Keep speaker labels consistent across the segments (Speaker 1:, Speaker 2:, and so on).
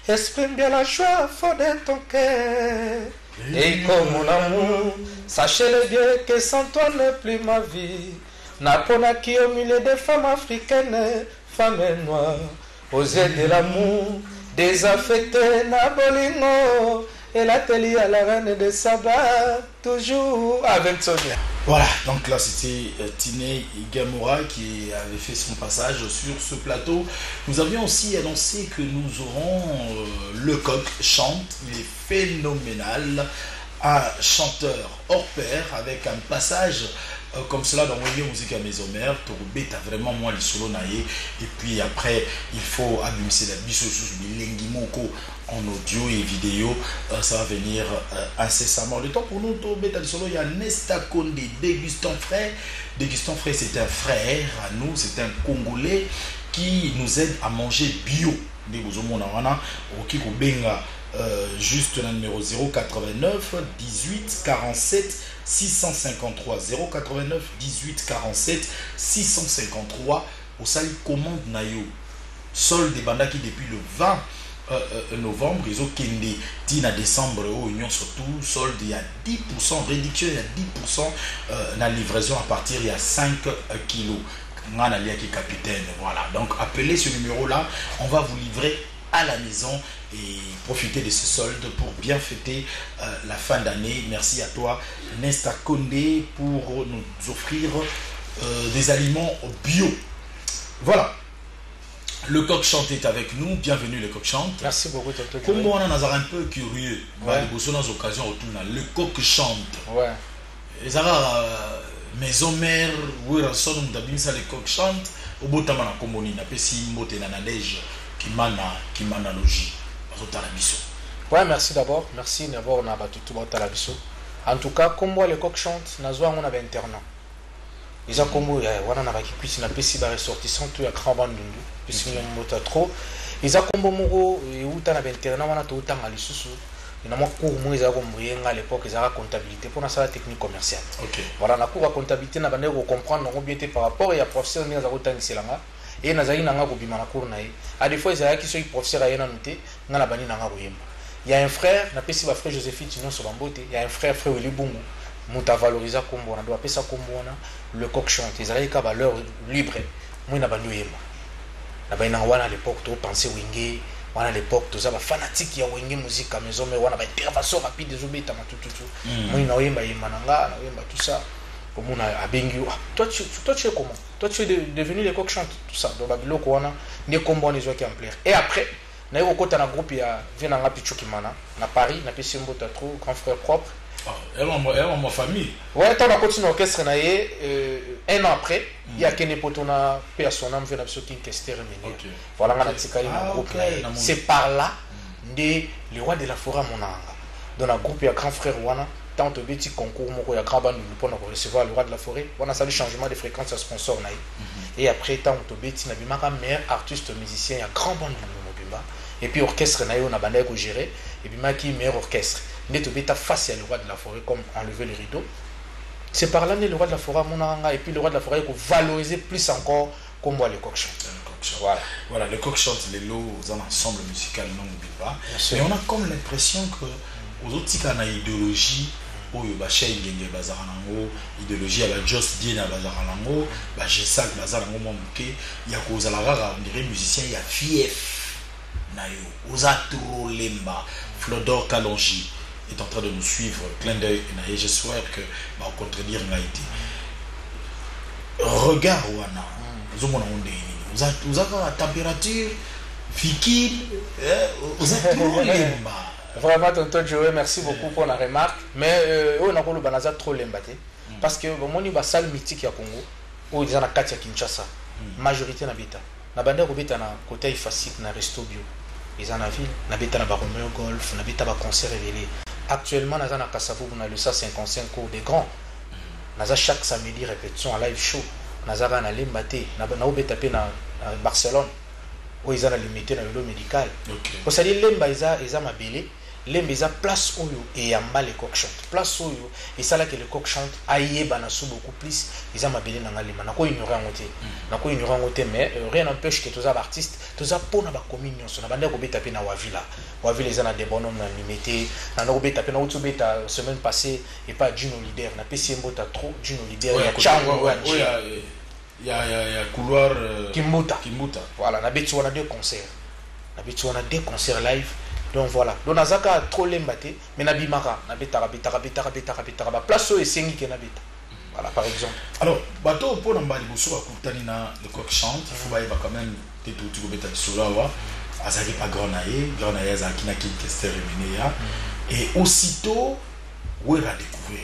Speaker 1: Exprime bien la joie, fort de ton cœur. Et comme mon amour, sachez-le bien que sans toi n'est plus ma vie. Napona qui au milieu des femmes africaines, femmes noires, oser de l'amour, désaffecté, Nabolingo, et l'atelier à la reine de Saba, toujours avec Sonia.
Speaker 2: Voilà, donc là c'était Tiné Igamura qui avait fait son passage sur ce plateau. Nous avions aussi annoncé que nous aurons Le Coq chante, il est phénoménal, un chanteur hors pair avec un passage comme cela dans Wenge Musique à Maison-Mère, Torobé t'as vraiment moins le solo naïe, et puis après il faut abîmer la biso sous Bilengi Moko en audio et vidéo, ça va venir incessamment. Le temps pour nous, Torobé t'as le solo, il y a Nesta Konde, Dégustant Frère. Dégustant Frère, c'est un frère à nous, c'est un Congolais qui nous aide à manger bio. Juste le numéro 089 18 47 653 089 18 47 653 au sali commande nayo solde bandaki depuis le 20 novembre ils ont kende tina décembre au union surtout solde il y a 10% réduction il y a 10% la livraison à partir il y a 5 kilos capitaine. Voilà, donc appelez ce numéro là, on va vous livrer à la maison et profiter de ce solde pour bien fêter la fin d'année. Merci à toi Nesta Konde pour nous offrir des aliments bio. Voilà, Le Coq chante est avec nous, bienvenue Le Coq chante.
Speaker 1: Merci beaucoup Tonton.
Speaker 2: Comme on en a un peu curieux, ouais. Le Coq chante.
Speaker 1: Ouais.
Speaker 2: Les Maison-Mère, où il ressort Le Coq chante, au bout de la commune, il y a une neige qui m'a logi.
Speaker 1: Ouais, merci d'abord. Merci d'abord, on a battu tout le monde. En tout cas, comme moi, Le Coq chante, on a 21 ans. Ils ont comme on a qui puisse na pesi ba ressortissant tout ya grand bandundu puisque il y a mota trop ils ont comme moko et où t'as na 21 ans on a tout temps à l'isusu il a mon cours moi ils ont comme à l'époque ils ont comptabilité pour la technique commerciale. OK. Voilà na cours à comptabilité na bande comprendre non bien par rapport et à professeur ni za kotangisa langa et na zali nanga ko bima na cours na ye à des fois ils ont qui sont professeur ayena noté ngana bani nanga ko yemba. Il y a un frère na pesi ba frère Joséphine Tino Sobambote il y a un frère Willy Bungu muta valoriser comme on doit appeler ça comme on Le Coq chante ils allaient qu'à valeur libre moi na bandu yema na baina wana à l'époque to penser wenge wana à l'époque to ça ba fanatique ya wenge musique à maison mais wana ba intervention rapide des obéta tout moi na yemba yema nanga na yemba tout ça comme on a bengi toi tu es comment toi tu es devenu Le Coq chante tout ça donc babiloko wana ne combo les gens qui en plaire et après na yo kota na groupe ya venanga Pichukimana na Paris na pesi mbota trop grand frère propre.
Speaker 2: Elle est ma famille.
Speaker 1: Ouais, tu as continué l'orchestre. Un an après, il y a Kene Potona, personne, qui a fait voilà, c'est par là que le roi de la forêt, dans le groupe, il y a grand frère Wana, tant de petits concours, il y a grand band pour recevoir le roi de la forêt. On a le changement de fréquence à sponsor. Et après, tant de petits, il y a meilleur artiste musicien, il y a grand band et puis l'orchestre, on a bandé à gérer, et puis il y a meilleur orchestre. Netobeta face à le roi de la forêt comme enlever le rideau. C'est par là que le roi de la forêt et puis le roi de la forêt pour valoriser plus encore comme moi Le Coq chante.
Speaker 2: Voilà, Le Coq chante les lots dans l'ensemble musical non pas. Et on a comme l'impression que aux autres il y a une idéologie où il y a une bazarango, idéologie à la Joss Bien à bazarango, bah j'ai ça que bazarango manqué, il y a cause à la rare on dirait musicien il y a fief nayo, Ozaturo Lemba, Flodor Kalonji est en train de nous suivre, clin d'œil, et j'espère que va contredire Ngaïti. Regarde, Wana, vous avez la température, Fikil, vous avez
Speaker 1: vraiment, tonton Joe, merci beaucoup pour la remarque. Mais on a le banaza trop l'embaté. Parce que mon niveau salle mythique à Congo, où ils ont la Katia Kinshasa, majorité n'habite. La bande habite na côté facile, na resto bio. Ils ont la ville, n'habite na Romeo Golf, n'habite na concert révélé. Actuellement, nous avons Kassavou, nous avons 55 cours des grands. Nous avons chaque samedi répétition à live show. Nous avons un limbaté, nous avons tapé à Barcelone, où ils ont limité dans le lot médical. Pour ça, les limba, ils ont mabélé. Lembeza place oyo et yamba les coq chante place oyo et ça là que le coq chante aïe banasu beaucoup plus ils ont mabélé dans l'alima na ko ignorer en côté mais rien n'empêche que tous les artistes tous les pona ba communion so na bande ko beta pe na wavila les ana des bonhommes na limité na ko beta pe na utu beta semaine passée et pas Juno leader na pesi mbota trop Juno leader ya chango
Speaker 2: il y a couloir
Speaker 1: Kimbuta voilà na betu on a deux concerts live. Donc voilà. Donc nazaka trop lembate mais na bimara na betara place et sengi ke na beta. Voilà par exemple.
Speaker 2: Alors bateau pour nambali boso akutani na le coq chante, il faut bailler quand même teto tu beta solo wa azaki pas granaye azaki na Kinchester Minéa et aussitôt où il a découvert.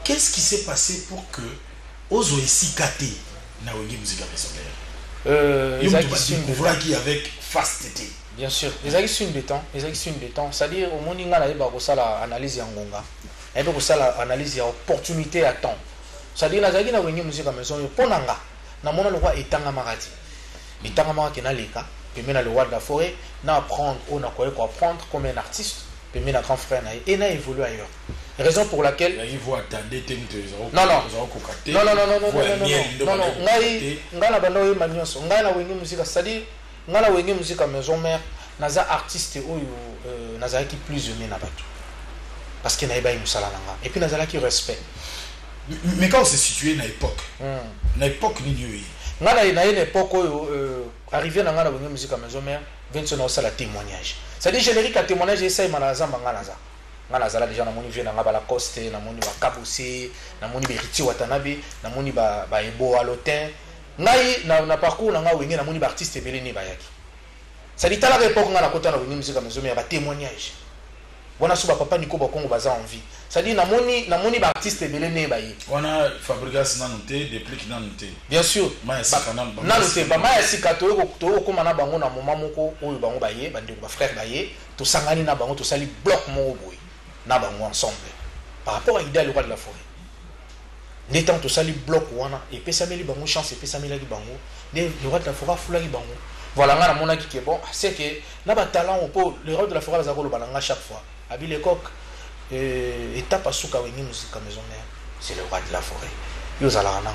Speaker 2: Qu'est-ce qui s'est passé pour que ozo esikate na wengi musique personnelle? Il a découvert avec Fast-Tété.
Speaker 1: Bien sûr, les actions de temps, c'est-à-dire au monde ingala iba ko sala analyse ya ngonga, iba ko sala analyse ya opportunité à temps. C'est-à-dire la zaki na wenye musique maison yo ponanga, na mona le roi etanga marati. Etanga maraki na leka, puis na le roi de la forêt, na apprendre on a quoi apprendre comme un artiste, puis na grand frère na et na évoluer ailleurs. Raison pour laquelle
Speaker 2: il faut attendre
Speaker 1: non, ngala bando manyoso, ngala wenye musique c'est-à-dire ngala wenye musique maison mère naza artiste oyo naza qui plus aimé na bato parce que na eba musala nanga et puis naza qui respect
Speaker 2: mais quand on s'est situé na époque ni nioi
Speaker 1: ngala na une époque oyo arrivé na ngala wenye musique maison mère Vincent na sala témoignage c'est-à-dire générique à témoignage essaye malaza ngala zala déjà na moni vie na ngaba la coste na moni ba kabose na moni beriti watanabe na moni ba ebo alotin ngai na parcours na nga wenge na moni ba artiste belé ni bayaki ça dit tala époque nga na kota na musique maison mais ba témoignage bona suba papa niko ba kongo baza en vie ça dit na moni ba artiste belé ni bayi
Speaker 2: wana Fabregas na noté depuis qui na noté
Speaker 1: bien sûr
Speaker 2: na
Speaker 1: noté ba ma sika to ko mana bango na moment moko oyo bango baye ba ndeko ba frère baye to sangani na bango to sali bloc mo boy na bango ensemble par rapport à l'idée le roi de la forêt. N'étant tout ça, les blocs, et puis ça met les bangos, chance, et puis ça met les bangos, le roi de la forêt, foula les bangos. Voilà, on a mon avis qui est bon, c'est que, n'a pas talent au pot, le roi de la forêt va le balanga chaque fois. Abi les coqs, étape à souka, oui, musique à maison mère, c'est le roi de la forêt. Yo zalananga,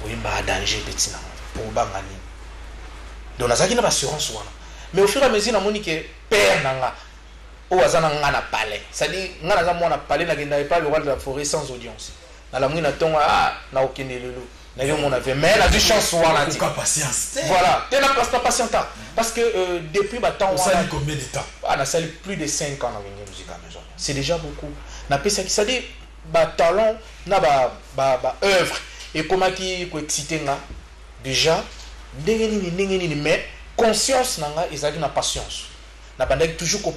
Speaker 1: oui, bah, danger, petit, pour bangani. Donc, on a ça qui n'a pas assurance, mais au fur et à mesure, on a mon que père nanga, ou azana ngana palais, c'est-à-dire, ngana za mona palais, n'a pas le roi de la forêt sans audience. Na la mouina tonga na okene lelo na yo mon avait mais la du chance wala ti voilà tu n'as pas patience parce que depuis temps
Speaker 2: ça dit combien de temps
Speaker 1: na sali plus de 5 ans na musique à maison c'est déjà beaucoup na pesa qui ça dit ba talent na ba œuvre et comment qui ko exciter nga déjà ndengeni mais conscience nanga ezali na patience na bandaki toujours ko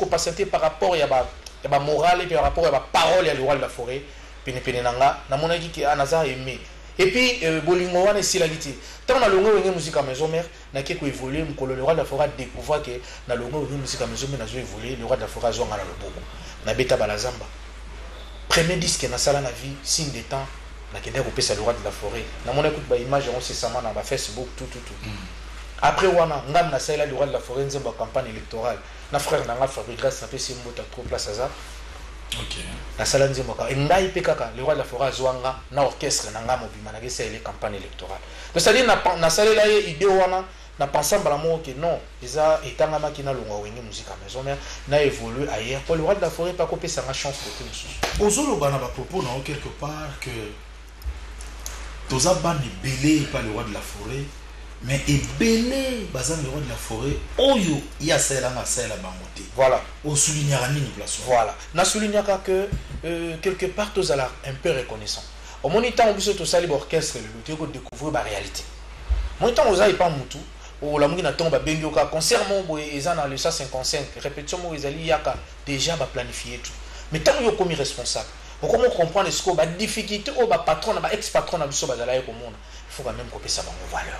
Speaker 1: patienter par rapport ya ba morale et par rapport ya ba parole ya le roi de la forêt pene nanga na monaki ki anaza aimé et puis bolingo wana esila giti tant na longo wenge musique à maison mère na ke ko évoluer mkolo le roi de la forêt découvrir que na longo wenge musique à maison mère na zo évoluer le roi de la forêt zo ngala loboko na beta balazamba premier disque na sala na vie signe des temps na kende ko pesa le roi de la forêt na mona écoute ba image on se sama na ba Facebook tout après wana ngam na sala le roi de la forêt nzemba campagne électorale na frère na nga Fabregas na pesi mbota trop place à ça.
Speaker 2: Ok.
Speaker 1: La salle nzemboka ngai pe kaka le roi de la forêt zwanga na orchestre na nga mobima na gesa ile campagne électorale. Donc ça dit na salle là idée wana na penser bala mo que non eza etanga makina longa wengi musique à maison mais na évoluer ailleurs pour le roi de la forêt pas copier sa chance côté monsieur.
Speaker 2: Ozolo bana ba propos na quelque part que toza ban belé par le roi de la forêt mais ebele bazan le roi de la forêt oyo ya sala nga sala bangote
Speaker 1: voilà
Speaker 2: au souligner nini place
Speaker 1: voilà na souligner que quelque part tous ala un peu reconnaissant au moniteur on biso to sali orchestre le to ko découvrir ba réalité moniteur oza pas mutu o la mungi na tomba bengi ka concert mon boy eza na le 155 répétition mo ezali yaka déjà ba planifier tout mais tant yo comme responsable comment comprendre ce que ba difficulté o ba patron ba ex patron na biso bazala ko mona il faut quand même couper ça ba valeur.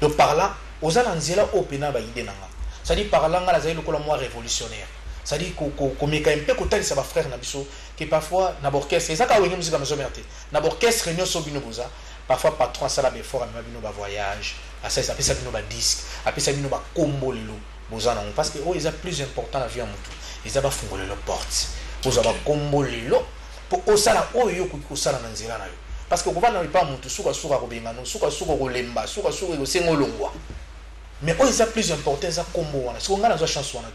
Speaker 1: Donc par là, aux ananzela opena ba idée nanga. Ça dit par là nga la zali lokola moi révolutionnaire. Ça dit ko meka un peu ko tali sa ba frère na biso que parfois na orchestre ça ka wengi musique maison merte. Na orchestre nyoso bino boza. Parfois patron sala be fort na bino ba voyage, asa ça pesa bino ba disque, apesa bino ba combo lelo. parce que ils sont plus important la vie à mutu ils ont fungolé la porte vous avez combolelo pour osala oyo ko sala na nzela na yo parce que ko vana pas mutu suka ko bengano suka ko lemba suka ko sengolongwa mais ils ont plus important ça combo wana so ngana zo chance wana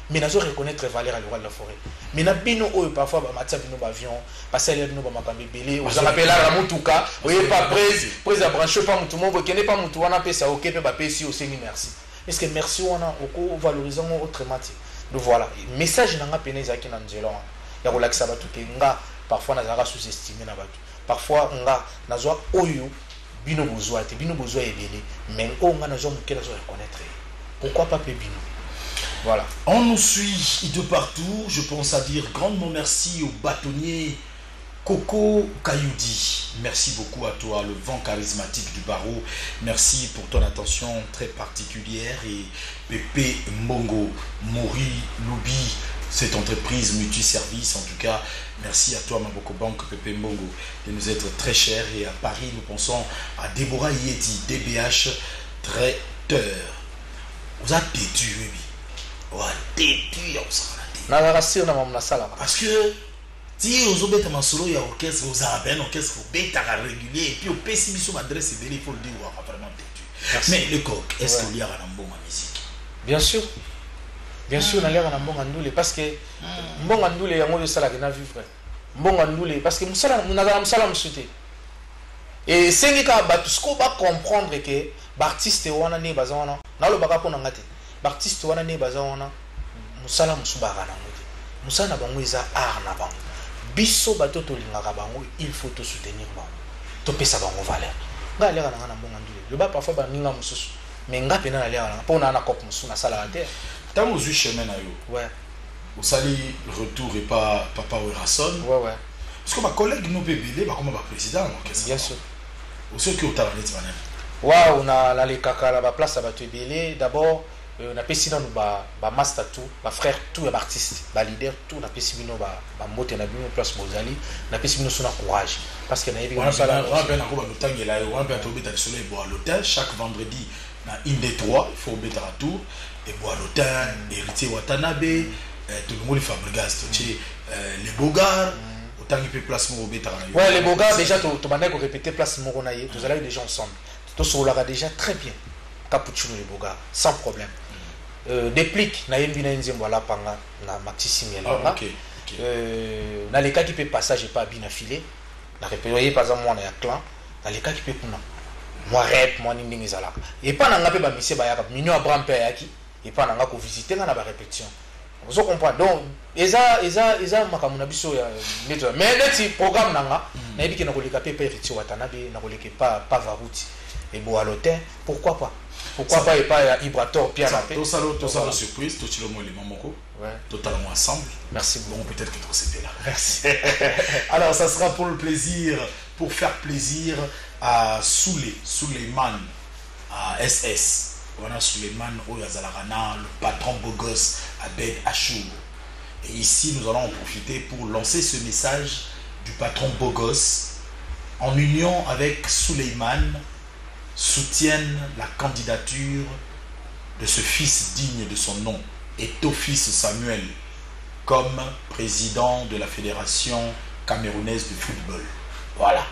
Speaker 1: mais nazo reconnaître valeur à l'oral de la forêt mais na bino oyo parfois ba matsa bino ba avion passer les bino ba makambi belé vous appelez la mutuka oui pas prise à brancher pas mutu mo bokene pas mutu wana pesa OK pe ba pesi au sengi merci est-ce que merci wana oko valorisant autrement donc voilà message nanga pena ezaki na nzela ya kolakisa batu ke nga parfois nazaka sous-estimé na batu parfois nga nazwa oyo bino besoin ebele mais o nga nazwa mukela zo reconnaître pourquoi pas pe bino. Voilà.
Speaker 2: On nous suit de partout. Je pense à dire grandement merci au bâtonnier Coco Kayoudi. Merci beaucoup à toi, le vent charismatique du barreau. Merci pour ton attention très particulière. Et Pépé Mbongo, Mori Loubi, cette entreprise multiservice. En tout cas, merci à toi, Maboko Bank, Pépé Mbongo, de nous être très cher. Et à Paris, nous pensons à Déborah Yeti, DBH traiteur. Vous êtes têtu, oui.
Speaker 1: Parce
Speaker 2: que si vous avez un solo et orchestre, vous avez un orchestre régulier et puis au pessimiste sur l'adresse, il faut le dire, vraiment têtu. Mais le coq, est-ce qu'il y a un bon en musique?
Speaker 1: Bien sûr, il y a un bon en parce que bon en il y a un salaire qui n'a vu frère. Bon en parce que nous avons salam sauté. Et c'est que ce qu'on va comprendre que l'artiste est un né basé en le bagapo n'angate. L'artiste wana ne baza wana musala musubaka na ngoti musala na bango eza art na bango biso bato to lingaka bango il faut to soutenir bango to pesa bango valeur nga leka na mbonga ndule le ba parfois ba ninga mususu mais nga pena na leka na pona na cop musu na sala terre
Speaker 2: tant aux chemin na yo
Speaker 1: ouais
Speaker 2: au sali retour et pas papa Werason
Speaker 1: ouais
Speaker 2: parce que ma collègue nous bébé ba comme ba président orchestre
Speaker 1: bien sûr
Speaker 2: au ceux qui au talent net manem
Speaker 1: waouh na la lekaka la ba place ba to belé d'abord on a pesi dans ba master tout ba frère tout et artiste ba leader tout on a pesi bino ba mbote na bino place bozali na pesi bino sona courage parce que na yebi
Speaker 2: on sala on ben ko ba lotangela on ben to beta soleil bois l'hôtel chaque vendredi na inde 3 il faut beta à tour et bois l'hôtel héritier Watanabe tout le monde Fabregas tout les Bogards autant que place mo beta na
Speaker 1: ouais les Bogards déjà to banda ko répéter place mo na ye tous allez déjà ensemble to solara déjà très bien Capuchino les Bogards sans problème. Déplique na yembi na nzembo la panga na Maxi Ngela na les cas qui peut passage et pas bien affilé na repérer par exemple moi na clan na les cas qui peut kuna moi rep moi ndingi zala et pas na ngape ba mise ba yaka minyo Abraham pe yaki et pas na ngako visiter na ba répétition vous comprenez donc eza makamuna biso ya neto mais neti programme nanga na yebi ke na koleka pe héritier Watanabe na koleka pas Varouti et Boalotin pourquoi pas et pas Ibrator Pierre la paix
Speaker 2: tout ça la surprise tout le monde les mamoko totalement ensemble
Speaker 1: merci
Speaker 2: bon peut-être que tout c'était là
Speaker 1: merci
Speaker 2: alors ça sera pour faire plaisir à Suleiman à SS on a Suleiman Oyazalagana le patron beau gosse Abed Achour et ici nous allons en profiter pour lancer ce message du patron beau gosse en union avec Suleiman soutiennent la candidature de ce fils digne de son nom, Etofis Samuel, comme président de la Fédération camerounaise de football. Voilà,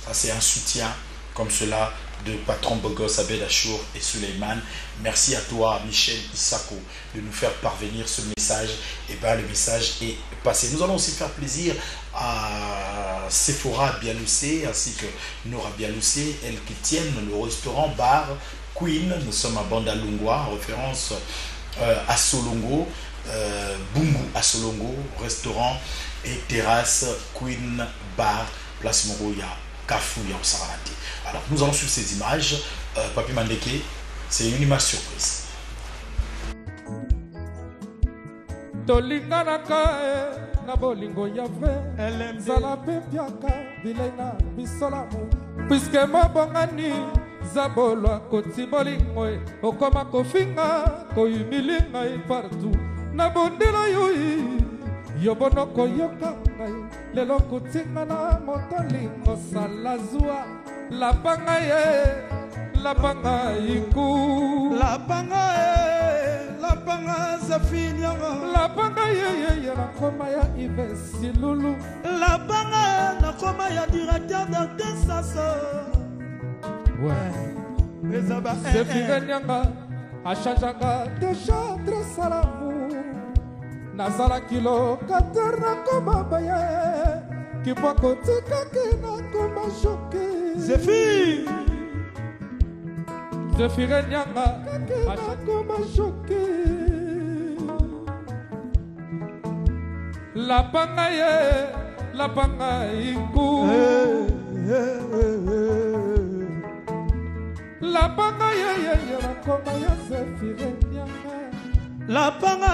Speaker 2: ça c'est un soutien comme cela de patron Bogos, Abed Achour et Suleiman. Merci à toi Michel Isako de nous faire parvenir ce message. Et bien le message est passé. Nous allons aussi faire plaisir à Sephora Bialoussé ainsi que Nora Bialoussé, elles qui tiennent le restaurant bar Queen. Nous sommes à Bandalungwa, en référence à Solongo, Bungu à Solongo, restaurant et terrasse Queen Bar, place Moroya, Kafouya au Saranati. Alors nous allons suivre ces images. Papi Mandeke, c'est une image surprise.
Speaker 3: Na bolingo ya vrai zala pepiaka bilenga bisolamu puisque mabongani zabolwa koti bolingo okoma kofinga koyumilinga partout na bondela yoi yobono koyoka ngai lelo kotinga na motolingo salazua lapanga ye lapanga iku lapanga ye lapanga
Speaker 4: Nyanga Zafi Nyanga
Speaker 3: Lapanga ye nakoma ya Yves Silulu
Speaker 4: Lapanga nakoma ya directeur d'orchestre
Speaker 3: Ouais
Speaker 4: Ezaba
Speaker 3: Zefire Nyanga Achanjanga déjà très salamu Nazala kilo katerna koma baye Kipoko tika kina koma shoki
Speaker 4: Zefi
Speaker 3: Zefire Nyanga Kina koma shoki Lapanga iku Lapanga ye nakoma ya Zefire Nyanga
Speaker 4: Lapanga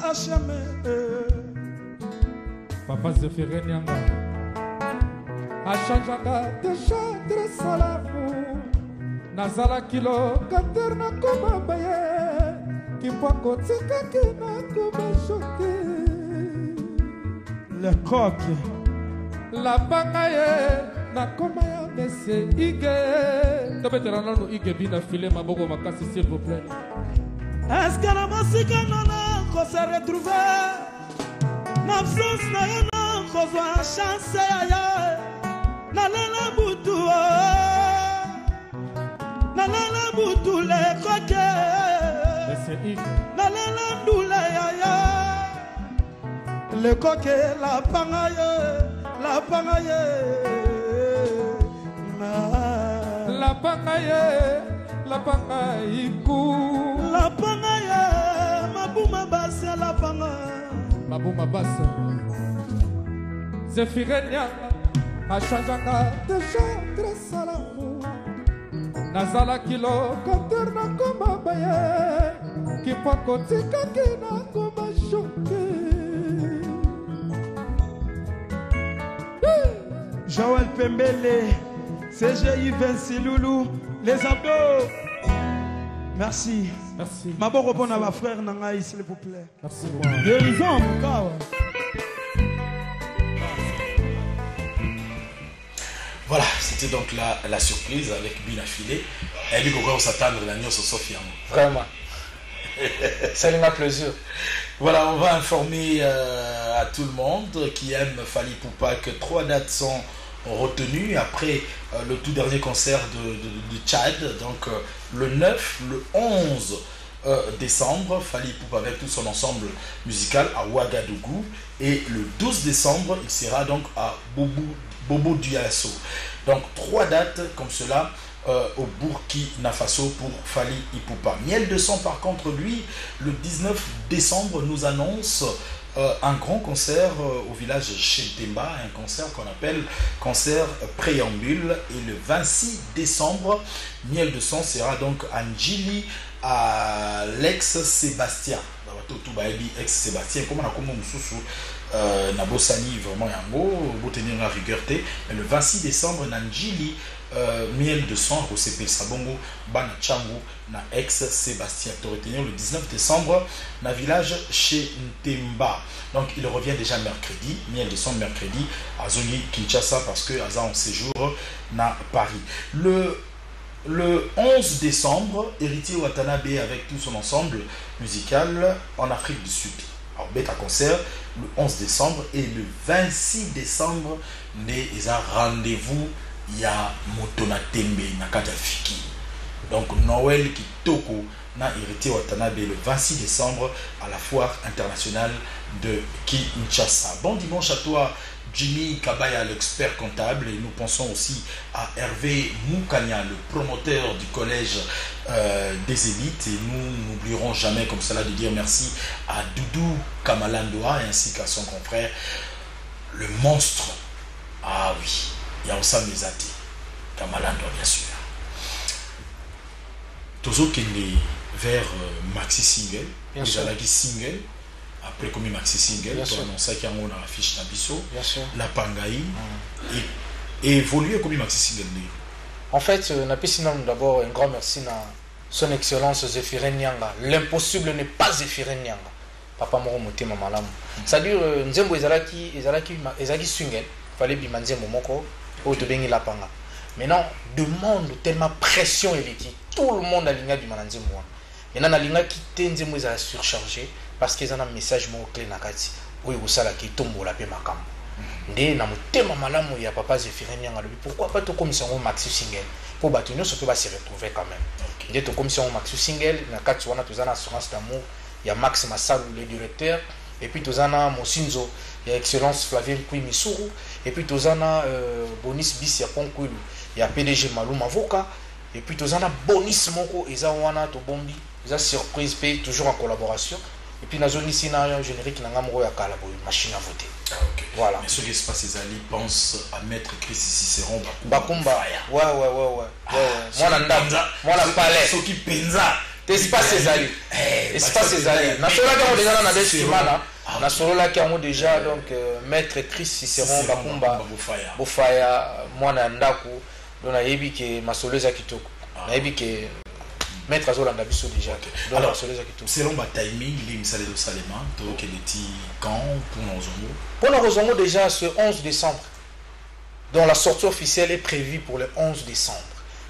Speaker 4: Hachame
Speaker 3: Papa Zefire Nyanga Achanjanga déjà très salamu Nazala kilo katerna koma baye Kipoko tika kina koma shoki
Speaker 4: Le coq
Speaker 3: Lapanga ye nakoma ya Monsieur Ige Tobetera nanu Ige bina file maboko makasi s'il vous plaît
Speaker 4: Est-ce que la musique qu'on se retrouve na France na yana kozwa chance ya na lala butu le koke
Speaker 3: Monsieur Ige
Speaker 4: na lala ndule ya le koke lapanga ye
Speaker 3: Lapanga iku
Speaker 4: Lapanga ye mabuma basi lapanga
Speaker 3: Mabuma basi Zefire Nyanga Achanjanga déjà très salamu Nazala kilo katerna koma baye Kipoko tika kina koma shoki
Speaker 4: Joël Pembele CGI Vinci Loulou les abdos. Merci.
Speaker 3: Merci.
Speaker 4: Ma bonne réponse à ma frère Nangaï, s'il vous plaît.
Speaker 3: Merci.
Speaker 4: Guérison, Moukawa.
Speaker 2: Voilà, c'était donc la surprise avec Bina Filé. Elle dit qu'on va s'attendre la nuit sur Sophia.
Speaker 1: Vraiment. C'est un plaisir.
Speaker 2: Voilà, on va informer à tout le monde qui aime Fally Ipupa que 3 dates sont retenues après le tout dernier concert de Tchad. Donc le 9, le 11 décembre, Fally Ipupa avec tout son ensemble musical à Ouagadougou. Et le 12 décembre, il sera donc à Bobo Dioulasso. Donc 3 dates comme cela au Burkina Faso pour Fally Ipupa. Miel de Sang par contre lui, le 19 décembre nous annonce un grand concert au village Chentemba, un concert qu'on appelle concert préambule. Et le 26 décembre, Miel de Sang sera donc Anjili à l'ex-Sébastien. Ex-Sébastien, comme on a comme Nabosani vraiment yango, tenir la rigueur. Mais le 26 décembre, Nanjili Miel de Sang, Rosepe Sabongo, Bana Changu, na ex-Sébastien. Tu retenir le 19 décembre, na village chez Ntemba. Donc il revient déjà mercredi, Miel de Sang mercredi, à Zoni Kinshasa, parce que Aza en séjour na Paris. Le 11 décembre, Héritier Watanabe avec tout son ensemble musical en Afrique du Sud. Alors, bêta concert le 11 décembre et le 26 décembre, il y a rendez-vous. Il y a Motona Tembe Nakata Fiki. Donc Noël Kitoko na Héritier Watanabe le 26 décembre à la foire internationale de Kinshasa. Bon dimanche à toi Jimmy Kabaya, l'expert comptable, et nous pensons aussi à Hervé Moukania, le promoteur du collège des élites, et nous n'oublierons jamais comme cela de dire merci à Doudou Kamalandoa ainsi qu'à son confrère le monstre. Ah oui, Yaoussa Mezati Kamalandoa bien sûr. Toujours qu'il est vers maxi single, déjà la single. Après comme maxi single, tu as annoncé qu'il y a une affiche Nabiso, la Pangaï, et évoluer comme maxi single.
Speaker 1: En fait, d'abord un grand merci à son excellence Zéphirin Nyanga. L'impossible n'est pas Zéphirin Nyanga. Papa Moro Moté Mamalam. C'est-à-dire, Nzembo Ezaki single, fallait bimanzer Momoko, ou de Bengi Lapanga. Maintenant, demande tellement pression et tout le monde a l'igna du Mananzembo. maintenant nalingaki te nzembo ezala surchargé parce que eza na message moko clé na kati oyo kosalaki etombola mpe makambo nde na motema malamu ya papa Zéphirin Mianga alobi pourquoi pas tokomisa yango maxi single mpo bato nyonso mpe base retrouver quand même nde tokomisa yango maxi single na kati wana toza na assurance d'amour ya Max Masalu le directeur et puis toza na Mosinzo ya excellence Flavien Kui Misuru et puis toza na Bonis Bis ya Ponkwilu ya PDG Malum Avocat et puis toza na Bonis moko eza wana to bombi eza surprise pe toujours en collaboration et puis nazo ici na un générique na ngamoko ya kala boy machine à voter.
Speaker 2: Ok.
Speaker 1: Voilà.
Speaker 2: Mais ce qui se passe Ezali pense à mettre Chris Cicéron
Speaker 1: Bakumba. Ouais. Moi na palais.
Speaker 2: Ce qui penza.
Speaker 1: Espace Ezali. Espace Ezali. Na solo ka déjà na destimana. Na solo la ka déjà donc maître Chris Cicéron Bakumba. Bofaya moi na ndako. Donc na yebi ke masoloza kitoko. Na yebi ke Maître Azolanda Bisso déjà.
Speaker 2: Okay. Alors, selon ma timing, il est de Salema, donc il est quand pour Nozongo.
Speaker 1: Pour Nozongo déjà ce 11 décembre. Donc la sortie officielle est prévue pour le 11 décembre.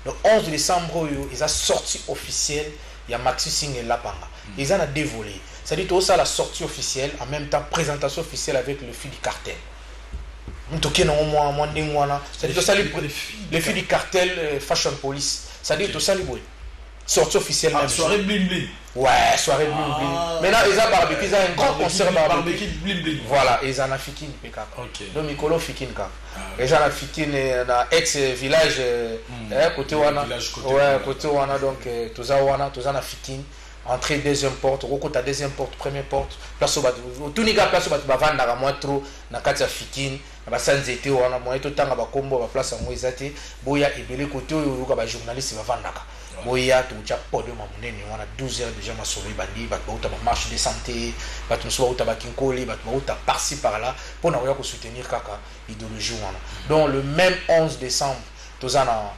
Speaker 1: Le 11 décembre, il y a sortie officielle, il y a Maxi Singh et Lapanga. Ils en ont dévolé. C'est-à-dire que ça la sortie officielle, en même temps présentation officielle avec le fil du cartel. C'est-à-dire que ça le fil du cartel Fashion Police. C'est-à-dire que ça sortie officielle.
Speaker 2: Soirée bling bling.
Speaker 1: Ouais, soirée bling bling. Maintenant, ils ont barbecue, ils ont un grand concert
Speaker 2: barbecue bling bling.
Speaker 1: Voilà, ils ont un fikin. Donc, Mikolo fikin. Ils ont un fikin dans ex-village, côté Wana. Ouais, côté Wana, donc, tous ont un fikin. Entrée, deuxième porte, recoute à deuxième porte, première porte. Place au bateau. Tout le monde place au bateau, bavanda à moins trop, na katia fikin. Na sans été, on a moins tout le temps à Bakombo, à place à Moïsate. Boya et Belé côté, ou à journaliste, bavanda. Boya tu as podium à monnaie on a 12 heures déjà ma sauvé bandi bat ba marche de santé bat nous soit ba kinkoli bat ba par-ci par-là pour na ko soutenir kaka idéologie wana. Donc le même 11 décembre tous en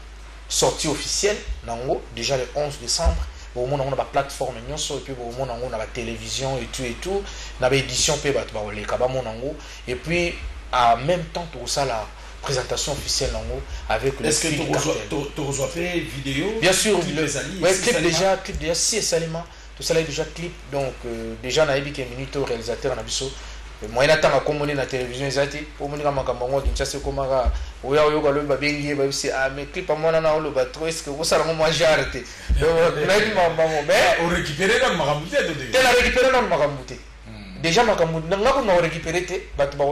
Speaker 1: sortie officielle nango déjà le 11 décembre au monde on a plateforme nyonso et puis au monde on a la télévision et tout na ba édition pe bat ba le kaba monango et puis en même temps tout ça là présentation officielle avec le
Speaker 2: est-ce que tu reçois fait vidéo
Speaker 1: bien sûr clip déjà si Salima tout ça là déjà clip donc déjà na yebi ke minute réalisateur na biso moi na tanga komone na télévision ezati pour moni kama kambango kinchase komaka oya oyoka lo babengi ba bisi mais clip amona na lo ba trop est-ce que vous ça moi j'arrêté donc na dit maman mais
Speaker 2: on récupérer dans makamute de
Speaker 1: tela récupérer dans makamute déjà makamute nga ko na récupérer te bato ba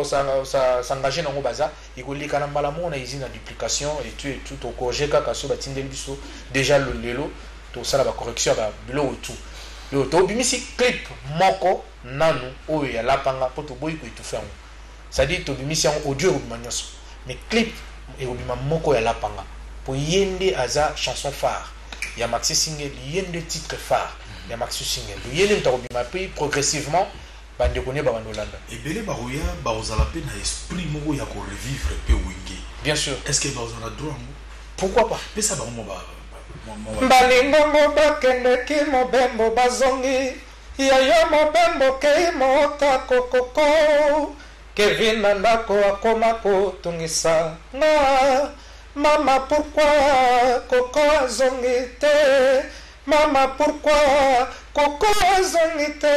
Speaker 1: s'engager na ngo baza ikolika na mbala mona usine de duplication et tout au corriger kaka so batindeli biso déjà le lelo to sala ba correction ba bilo tout yo to bimisi clip moko nanu oyo ya lapanga poto boy ko itufa ngo ça dit to bimisi en audio manyoso mais clip et obima moko ya lapanga po yende aza chanson phare ya Maxi Single yende titre phare ya Maxi Single yende ntarobima puis progressivement bande connaît bandolanda
Speaker 2: et belé baroya bazala pe na esprit moko ya ko revivre pe wenge
Speaker 1: bien sûr
Speaker 2: est-ce que bazala droit
Speaker 1: pourquoi pas
Speaker 2: mais ça ba mo ba
Speaker 3: balingongo bakendeki mobembo bazongi yayo mobembo kei mota kokoko Kevin na ndako akoma kotungisa nga mama pourquoi koko azongi te mama pourquoi koko azongi te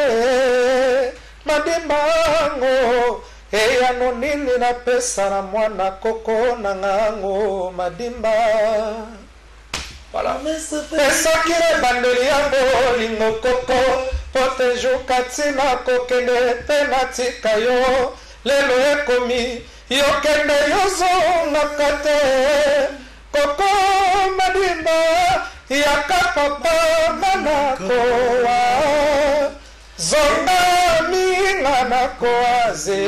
Speaker 3: madimbango eyano nini napesa na mwana koko na ngango madimba. Voilà. Esokire bandeli yango lingo koko pote jukatina kokende tenatika yo lelo ekomi yokende yozongaka te koko madimba yaka papa manakoa zonga minga nakoaze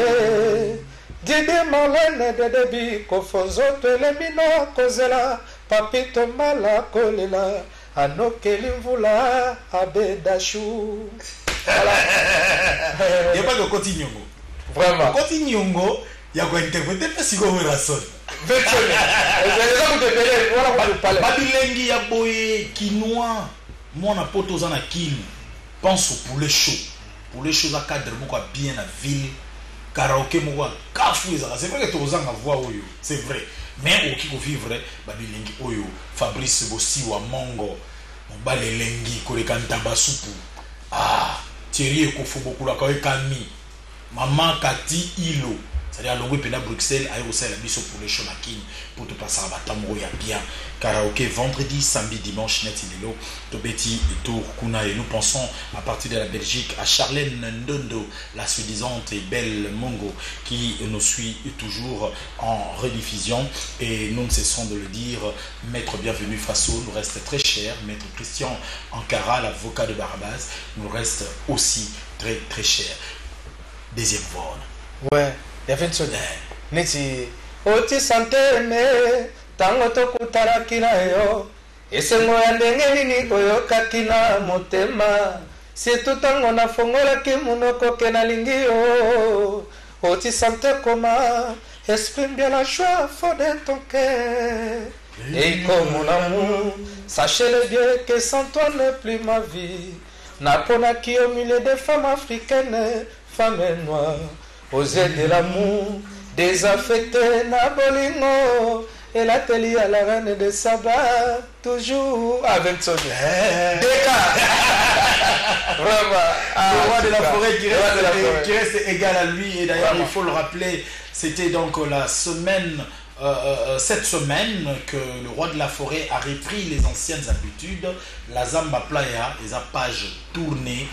Speaker 3: didi molene dedebi kofonzo twelemino kozela papito mala kolela anokeli mvula abedashu.
Speaker 2: Voilà. Il n'y a pas de côté nyongo.
Speaker 1: Vraiment.
Speaker 2: Côté nyongo, il y a quoi interpréter parce que vous rassonne. Babilengi ya boye quinoa. Moi na poto za na kin. Pense au poulet chaud. Poulet chaud za cadre moko bien na ville. Karaoke moko kafu za. C'est vrai que tu ozanga voix oyo. C'est vrai. Mais au qui vivre babilengi oyo Fabrice Bossi wa Mongo mobali elengi koleka ntaba supu. Ah, Thierry Ekofobokula kami. Maman Kati Ilo. C'est-à-dire à l'ongwe pena Bruxelles, à Erosa la biso pour les Chonakin, pour tout passer à Batamro, il y a bien. Karaoké vendredi, samedi, dimanche, net ilelo, Tobeti et Tour Kuna. Et nous pensons à partir de la Belgique à Charlène Ndondo, la soi-disante et belle Mongo, qui nous suit toujours en rediffusion. Et nous ne cessons de le dire, Maître Bienvenu Faso nous reste très cher. Maître Christian Ankara, l'avocat de Barabas, nous reste aussi très très cher. Deuxième voix.
Speaker 1: Ouais. Il y avait une sonne. Neti oti santé me tango tokutara kina yo esengo ya ndenge nini koyoka kina motema c'est tout tango na fongola ki munoko kena lingi yo oti santé comment exprime bien la joie fond de ton cœur et comme mon amour sachez-le bien que sans toi n'est plus ma vie napona ki au milieu des femmes africaines femmes noires oser de l'amour, désaffecté na bolingo, et la télé à la reine de Saba, toujours avec son
Speaker 2: Vraiment. Le roi de la forêt qui reste égal à lui, et d'ailleurs il faut le rappeler, c'était donc la semaine, cette semaine que le roi de la forêt a repris les anciennes habitudes, la Zamba Playa, les pages tournées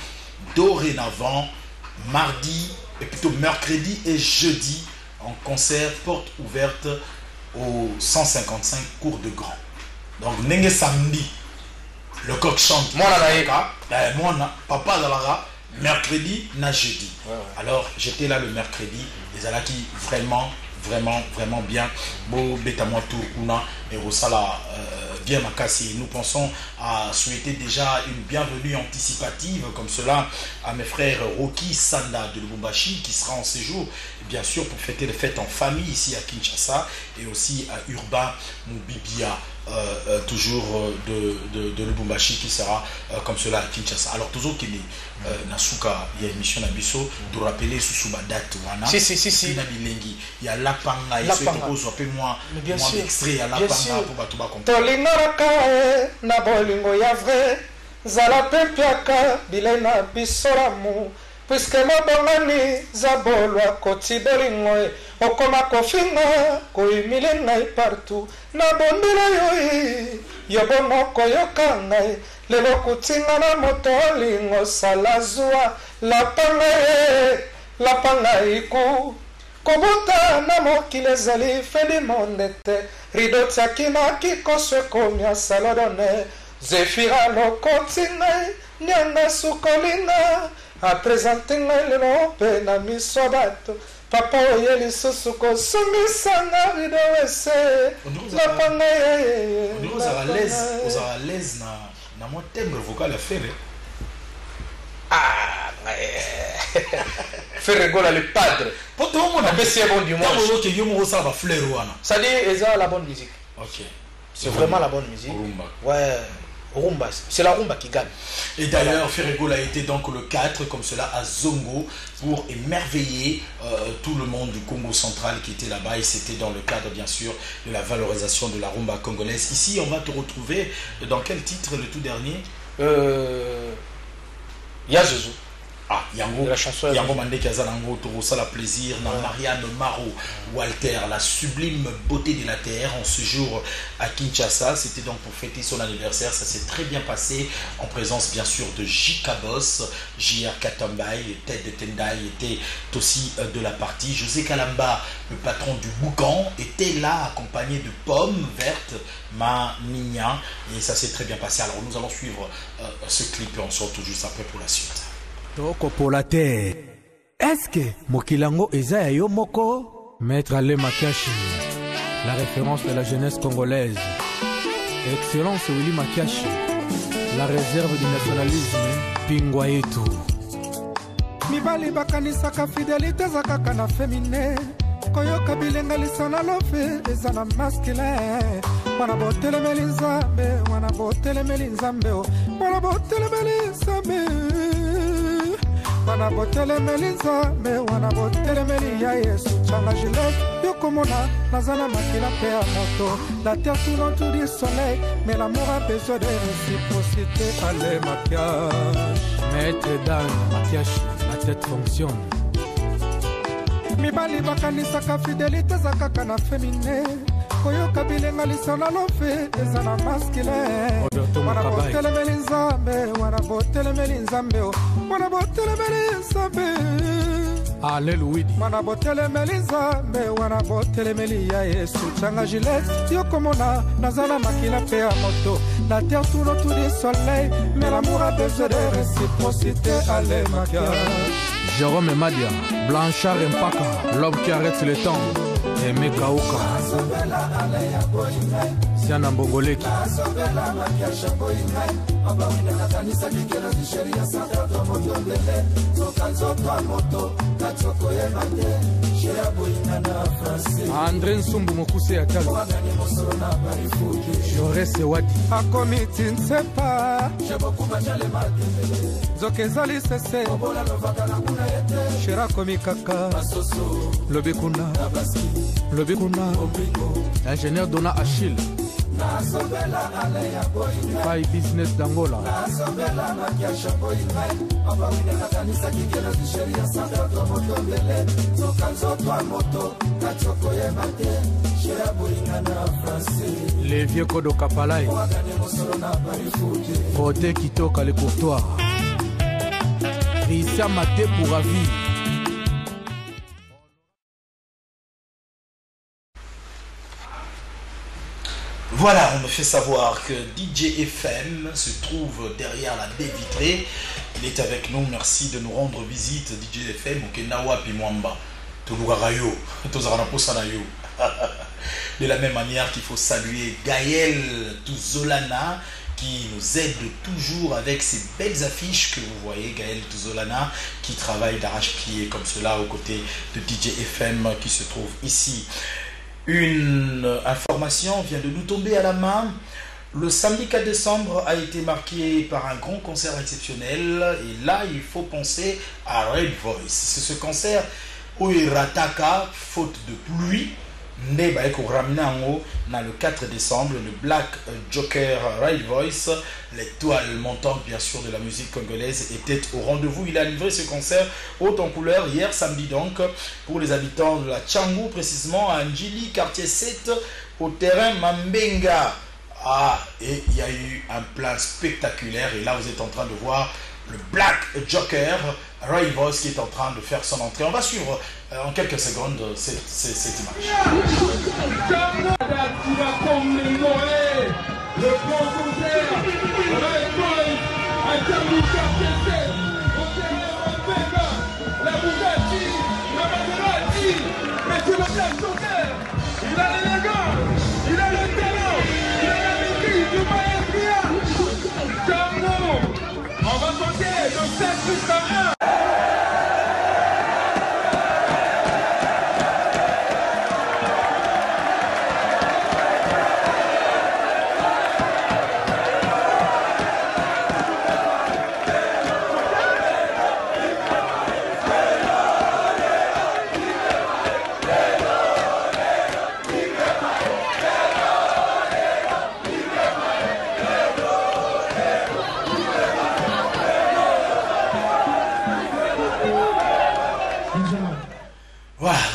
Speaker 2: dorénavant, mardi, et plutôt mercredi et jeudi en concert porte ouverte au 155 cours de Grand. Donc Nenge samedi le coq chante moi papa Zalara mercredi na jeudi. Alors j'étais là le mercredi, les alaki vraiment bien beau betamo tour kuna et Rosala bien makasi. Nous pensons à souhaiter déjà une bienvenue anticipative comme cela à mes frères Rocky Sanda de Lubumbashi qui sera en séjour bien sûr pour fêter les fêtes en famille ici à Kinshasa et aussi à Urbain Moubibia toujours de Lubumbashi qui sera comme cela à Kinshasa. Alors toujours qu'il est Nasuka il y a une mission Nabiso de rappeler sous date wana
Speaker 1: si
Speaker 2: il y a Lapanga et ce que moi extrait à Lapanga pour batuba comprendre
Speaker 1: na bolingo ya vrai zala pepiaka bilena bisolamu puisque mabongani zabolwa koti bolingo okoma kofinga koyimile ngai partout na bondela yo yobomoko yoka ngai lelo kutinga na moto olingo salazwa lapanga iku kobuta na mokili ezali feli monde te rido tiakina kikoswe komia salodone zefira lokoti ngai nyanga sukolinga apresente ngai lelo mpe na miso bato papa oye lisusu kosumisanga rido ese lapanga
Speaker 2: ozala à l'aise na mo timbre vocal à faire.
Speaker 1: Ah, faire rigoler le padre.
Speaker 2: Pour tout le monde,
Speaker 1: c'est bon dimanche.
Speaker 2: Ça
Speaker 1: dit, c'est la bonne musique.
Speaker 2: Ok.
Speaker 1: C'est vraiment la bonne musique.
Speaker 2: Rumba.
Speaker 1: Ouais. Rumba, c'est la rumba qui gagne.
Speaker 2: Et d'ailleurs, Ferrego a été donc le 4 comme cela à Zongo pour émerveiller tout le monde du Congo central qui était là-bas et c'était dans le cadre bien sûr de la valorisation de la rumba congolaise. Ici, on va te retrouver dans quel titre le tout dernier?
Speaker 1: Yazuzu.
Speaker 2: Ah, Yango,
Speaker 1: la chanson
Speaker 2: Yango Mandé Kazalango, Torosa la plaisir, Marianne Maro, Walter, la sublime beauté de la terre, en ce jour à Kinshasa. C'était donc pour fêter son anniversaire. Ça s'est très bien passé en présence bien sûr de Jika Boss, J.R. Katambay, Ted de Tendai était aussi de la partie. José Kalamba, le patron du Boucan, était là accompagné de Pommes Vertes, Ma Nina, et ça s'est très bien passé. Alors nous allons suivre ce clip et on se retrouve juste après pour la suite.
Speaker 5: Toko polate. Est-ce que Mokilango Eza yo moko? Maître Ale Makiashi, la référence de la jeunesse congolaise. Excellence Willy Makiashi, la réserve du nationalisme. Pingwa yetu.
Speaker 4: Mibali bakanisaka fidélité za kaka na féminin. Koyoka bilenga lisana lofe eza na masculin. Wana botele melinzambe, wana botelemeli nzambe wana botelemeli ya yesu changa gilet yokomona nazana makila pe ya moto la terre tourne autour du soleil mais l'amour a besoin de réciprocité allez maquillage
Speaker 5: maître dan maquillage la tête fonctionne
Speaker 4: mibali bakanisaka fidélité eza kaka na féminin koyoka bilenga lisana lofe eza na masculin wana botelemeli nzambe wana botelemeli nzambe wana botelemeli nzambe
Speaker 5: Alléluia.
Speaker 4: Wana botelemeli nzambe wana botelemeli ya yesu changa gilet yokomona nazala makila pe ya moto la terre tourne autour du soleil mais l'amour a besoin de réciprocité allez maquillage
Speaker 5: Jérôme Madia, Blanchard Mpaka, l'homme qui arrête le temps. Aimé Kaouka, Siana Mbongoleki. André Nsumbu Mokuse Atalo. J'aurais ce wadi.
Speaker 4: A comité ne sait pas. Zokezali sese. Shira komikaka.
Speaker 5: Lobekuna. Lobekuna. Ingénieur Dona Achille. Pai business d'Angola. Les vieux Kodo Kapalaï. Côté Kitoka les courtois. Christian Maté pour avis.
Speaker 2: Voilà, on me fait savoir que DJ FM se trouve derrière la baie vitrée. Il est avec nous, merci de nous rendre visite. DJ FM, Okenawa Pimwamba, Tolugarayo, Tozaranaposanayo. De la même manière qu'il faut saluer Gaël Touzolana, qui nous aide toujours avec ces belles affiches que vous voyez. Gaël Touzolana qui travaille d'arrache-pied comme cela aux côtés de DJ FM qui se trouve ici. Une information vient de nous tomber à la main. Le samedi 4 décembre a été marqué par un grand concert exceptionnel. Et là, il faut penser à Red Voice. C'est ce concert où il rataka, faute de pluie. Dans le 4 décembre, le Black Joker Red Voice, l'étoile montante bien sûr de la musique congolaise, était au rendez-vous. Il a livré ce concert haut en couleur hier samedi donc pour les habitants de la Tchangou, précisément à Njili, quartier 7, au terrain Mambenga. Ah, et il y a eu un plan spectaculaire et là vous êtes en train de voir le Black Joker Ray Voice qui est en train de faire son entrée. On va suivre en quelques secondes cette image.
Speaker 3: Il a l'élégance, il a le talent, il a la maîtrise du maestria. Django, on va compter de 7 jusqu'à 1.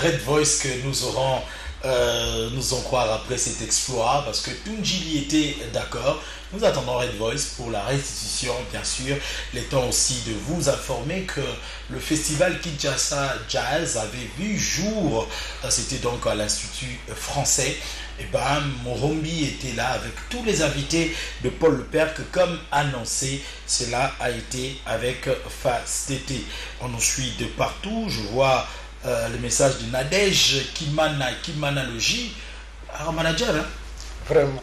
Speaker 2: Red Voice que nous aurons, nous en croire après cet exploit, parce que Tunjili était d'accord. Nous attendons Red Voice pour la restitution, bien sûr. Le temps aussi de vous informer que le festival Kinshasa Jazz avait vu jour, c'était donc à l'Institut français. Et ben, Morombi était là avec tous les invités de Paul Le Père, que comme annoncé, cela a été avec FASTT. On nous suit de partout, je vois le message de Nadège Kimana Logi, un manager, hein?
Speaker 1: Vraiment.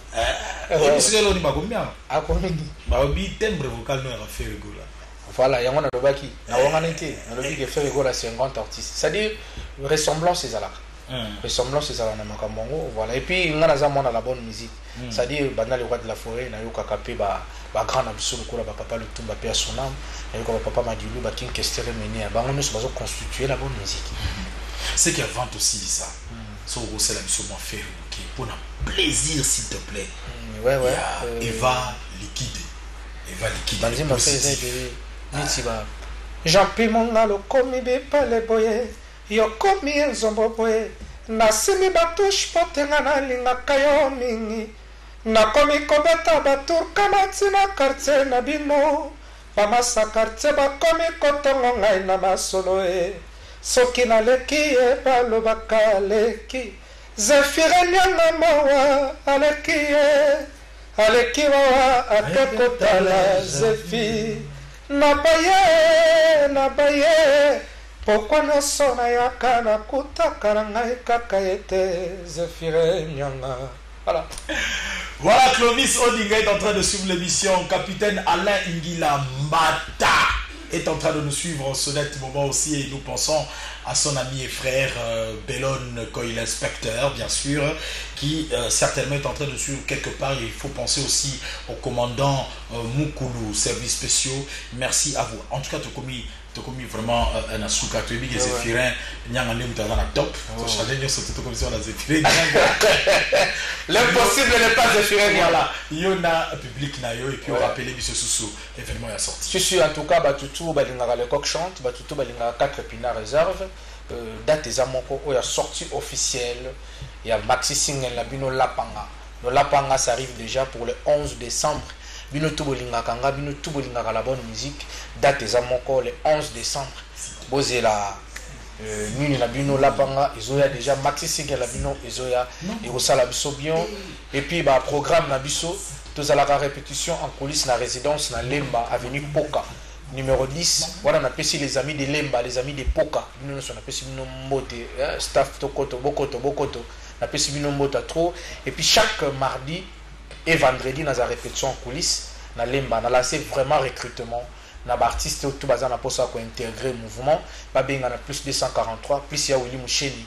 Speaker 1: Voilà, il y a un qui fait rigoler à 50 artistes. C'est-à-dire, ressemblance, c'est là. ressemblance c'est ça na makambo voilà et puis ngana za mona la bonne musique c'est-à-dire banda le roi de la forêt na yo kakapé ba grand na biso ko la papa le tumba pe sonam na yo ko papa Madilu ba king kestere meni ba ngono so bazo constituer la bonne musique
Speaker 2: c'est qu'il vente aussi ça so c'est la biso moi faire OK pour un plaisir s'il te plaît
Speaker 1: ouais
Speaker 2: Eva liquide
Speaker 1: banzima fait nitiba Jean-Pierre Mongalo komi be pale boye yo komi nzombo boye nasimi batush potenga na linga kayo mingi nakomi kobeta baturkana tina quartier na bino bamasa quartier bakomi kotongo ngai na masolo soki naleki ye balobaka leki Zefire nyanga mawa aleki wawa akekotala Zefi nabaye pourquoi ne sona yaka na kutaka na ngai kaka ete Zefire nyanga
Speaker 2: voilà Clovis Odinga est en train de suivre l'émission. Capitaine Alain Ingila Mbata est en train de nous suivre en ce net moment aussi et nous pensons à son ami et frère Bellon Coil Inspecteur bien sûr qui certainement est en train de suivre quelque part. Il faut penser aussi au commandant Mukulu services spéciaux. Merci à vous. En tout cas tu commis vraiment un asuka tu es bien Zéphirin nyanga ne mutana na top so changer nyo so tout commission la Zéphirin
Speaker 1: l'impossible n'est pas Zéphirin
Speaker 2: voilà yona public na yo et puis on rappelle biso sous événement est sorti
Speaker 1: je suis en tout cas batutu balingaka le coq chante batutu balingaka 4 épinards réserve date eza moko oya sortie officielle ya maxi single la bino lapanga le lapanga ça arrive déjà pour le 11 décembre bino tout bolingaka nga bino tout bolingaka la bonne musique date eza moko le 11 décembre bozela nini na bino lapanga ezoya déjà maxi single la bino ezoya ekosala biso bien et puis ba programme na biso tozalaka répétition en coulisses na résidence na Lemba avenue Poka numéro 10 voilà on appelle les amis de Lemba les amis de Poka nous on appelle bino mbote staff tokoto bokoto on appelle bino mbote trop et puis chaque mardi et vendredi dans la répétition en coulisses na Lemba na lancé vraiment recrutement na artiste tout bazana na posa ko intégrer mouvement ba benga na plus 243 plus ya Willy Moucheni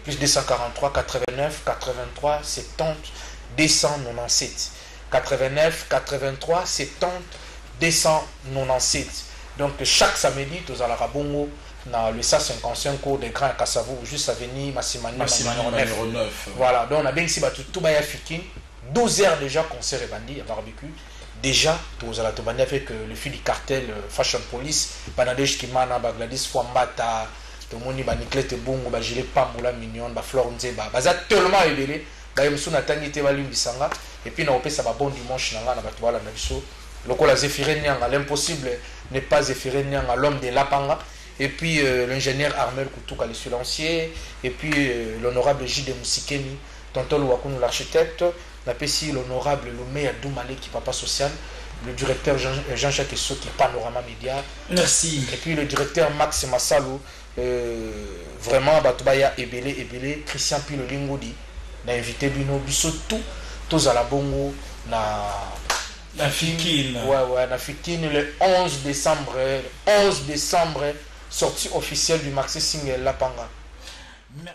Speaker 1: plus 243 89 83 70 297 89 83 70 297 donc chaque samedi tous à la Rabongo dans le 155 cours de Grand Kassavou juste avenue Massimani numéro 9 voilà donc on a bien ici tout baya fikin 12 heures déjà concert et bandi à barbecue déjà tous à la tobandi avec le fil du cartel Fashion Police Banadesh Kimana Bagladis Fwambata tout le monde ba Niklete Bongo ba Gilet Pambola Mignon ba Flore Nzeba baza tellement ébélé ba yemsu na tangité ba limbisanga et puis na opesa ba bon dimanche na na batwala na biso lokola Zéphirin Nyanga l'impossible n'est pas Zéphirin Nyanga l'homme de Lapanga et puis l'ingénieur Armel Koutuka le silencier et puis l'honorable J.D. Moussikeni tonton Louakoun l'architecte la PCI l'honorable Lumea Doumale qui papa social le directeur Jean-Jacques Soki Panorama Média
Speaker 2: merci
Speaker 1: et puis le directeur Max Massalou vraiment Batubaya Ebele Christian Pilo Lingodi na invité bino biso tous à la bongo na
Speaker 2: Fikine
Speaker 1: na Fikine le 11 décembre sortie officielle du maxi single Lapanga